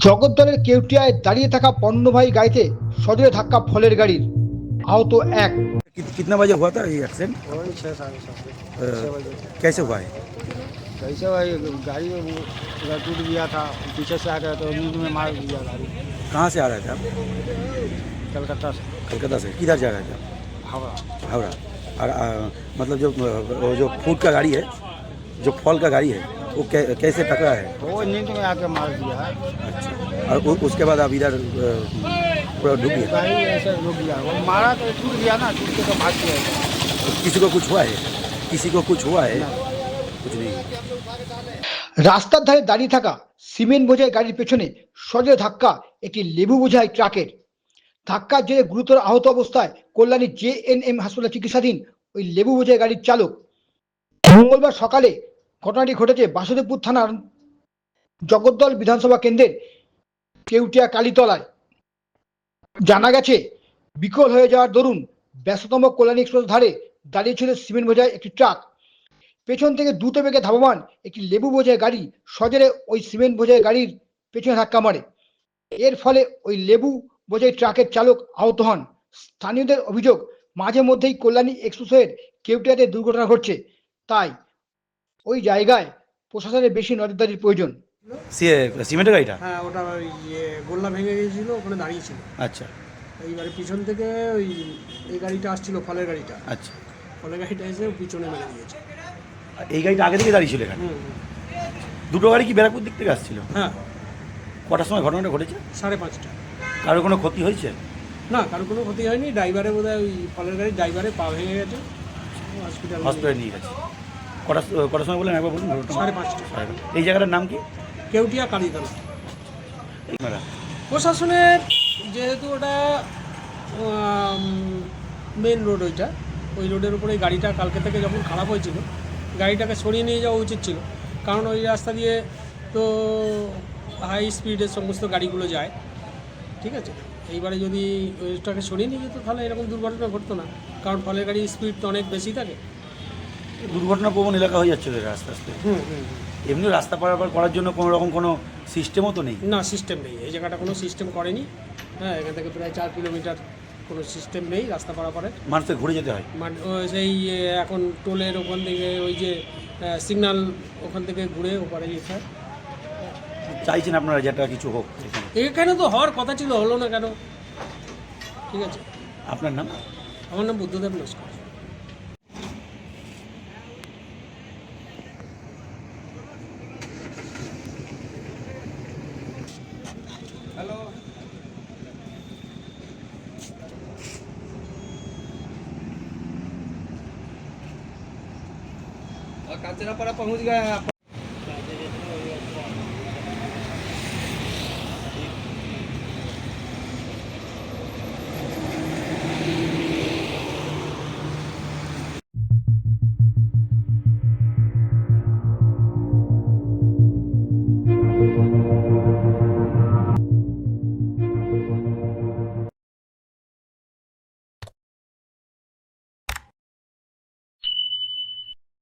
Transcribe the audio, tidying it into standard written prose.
জগদ্দলের কেউটিয়ায় দাঁড়িয়ে থাকা পণ্যবাহী গাড়িতে সজোরে ধাক্কা ফলের গাড়ির, আহত এক। कितना बजे हुआ था ये एक्सीडेंट? वही 6 साढ़े 7 अ, 6 बजे। कैसे हुआ है? कैसे भाई गाड़ी में वो पूरा टूट गया था, पीछे से आ गया तो नींद में मार दिया गाड़ी। कहाँ से आ रहे थे आप? कलकत्ता से कलकत्ता से किधर जा रहे थे आप? हावड़ा। हावड़ा। और मतलब वो जो फूड का गाड़ी है, जो फल का गाड़ी है, वो कैसे टकरा है? वो नींद में आके मार दिया। अच्छा। और उसके बाद आप इधर पूरा डूब गए? गाड़ी ऐसे रुक गया, वो मारा तो टूट गया ना, टूट के तो भाग गया। किसी को कुछ हुआ है? किसी को कुछ हुआ है? कुछ नहीं। রাস্তার ধারে দাঁড়িয়ে থাকা সিমেন্ট বোঝাই গাড়ির পেছনে সজোরে ধাক্কা একটি লেবু বোঝাই ট্রাকের। ধাক্কার জেরে গুরুতর আহত অবস্থায় কল্যাণী JNM হাসপাতালে চিকিৎসাধীন ওই লেবু বোঝাই গাড়ির চালক। মঙ্গলবার সকালে ঘটনাটি ঘটেছে বাসুদেবপুর থানার জগদ্দল বিধানসভা কেন্দ্রের কেউটিয়া কালীতলায়। জানা গেছে, বিকল হয়ে যাওয়ার দরুন ব্যস্ততম কল্যাণী এক্সপ্রেস ধারে দাঁড়িয়ে ছিল সিমেন্ট বোঝাই একটি ট্রাক। পেছন থেকে দ্রুত বেগে ধাবমান একটি লেবু বোঝাই গাড়ি সজোরে ওই সিমেন্ট বোঝাই গাড়ির পেছনে ধাক্কা মারে। এর ফলে ওই লেবু বোঝাই ট্রাকের চালক আহত হন। স্থানীয়দের অভিযোগ, মাঝে মধ্যেই কল্যাণী এক্সপ্রেসওয়ের কেউটিয়াতে দুর্ঘটনা ঘটছে, তাই ওই জায়গায় প্রশাসনের বেশি নজরদারির প্রয়োজন। সিমেন্টের গাড়িটা? হ্যাঁ, ওটা ওই গোল্লা ভেঙে গিয়েছিল, ওখানে দাঁড়িয়েছিল। আচ্ছা এইবারে পিছন থেকে ওই এই গাড়িটা আসছিল, ফলের গাড়িটা। আচ্ছা। ফলের গাড়িটা এসে পিছনে মেরে দিয়েছে। আর এই গাড়িটা আগে থেকে দাঁড়িয়ে ছিল এখানে? হুম। দুটো গাড়ি কি ব্যারাকপুর দিক থেকে আসছিল? হ্যাঁ, কটার সময় ঘটনাটা ঘটেছে? 5:30। কারোর কোনো ক্ষতি হয়েছে? না, কারো কোনো ক্ষতি হয়নি। ড্রাইভারে বোধহয় ওই ফলের গাড়ির ড্রাইভারে পা ভেঙে গেছে, হসপিটালে নিয়ে গেছে। কটার সময় বললেন একবার বলুন? 5:30। এই জায়গাটার নাম কি? কেউটিয়া কালীতলা। আপনারা প্রশাসনের, যেহেতু ওটা মেন রোড, ওই রোডের উপরে গাড়িটা কালকে থেকে যখন খারাপ হয়েছিল, গাড়িটাকে সরিয়ে নিয়ে যাওয়া উচিত ছিল। কারণ ওই রাস্তা দিয়ে তো হাই স্পিডের সমস্ত গাড়িগুলো যায়, ঠিক আছে। এইবারে যদি ওইটাকে সরিয়ে নিয়ে যেত তাহলে এরকম দুর্ঘটনা ঘটতো না, কারণ ফলের গাড়ির স্পিড তো অনেক বেশি থাকে। দুর্ঘটনা প্রবণ এলাকা হয়ে যাচ্ছে তো এটা আস্তে আস্তে। এমনি রাস্তা পারাপার করার জন্য কোনো রকম কোনো সিস্টেমও তো নেই? না, সিস্টেম নেই, এই জায়গাটা কোনো সিস্টেম করেনি। হ্যাঁ, এখান থেকে প্রায় 4 কিলোমিটার কোনো সিস্টেম নেই রাস্তা পারাপারের। মানুষকে ঘুরে যেতে হয়? সেই এখন টোলের ওখান থেকে ওই যে সিগন্যাল, ওখান থেকে ঘুরে ওপারে যেতে হয়। চাইছেন আপনারা যেটা কিছু হোক এখানে? এখানে তো হওয়ার কথা ছিল, হলো না কেন? ঠিক আছে। আপনার নাম? আমার নাম বুদ্ধদেব নস্কর। काचरापाड़ा पहुंच गए हैं आप।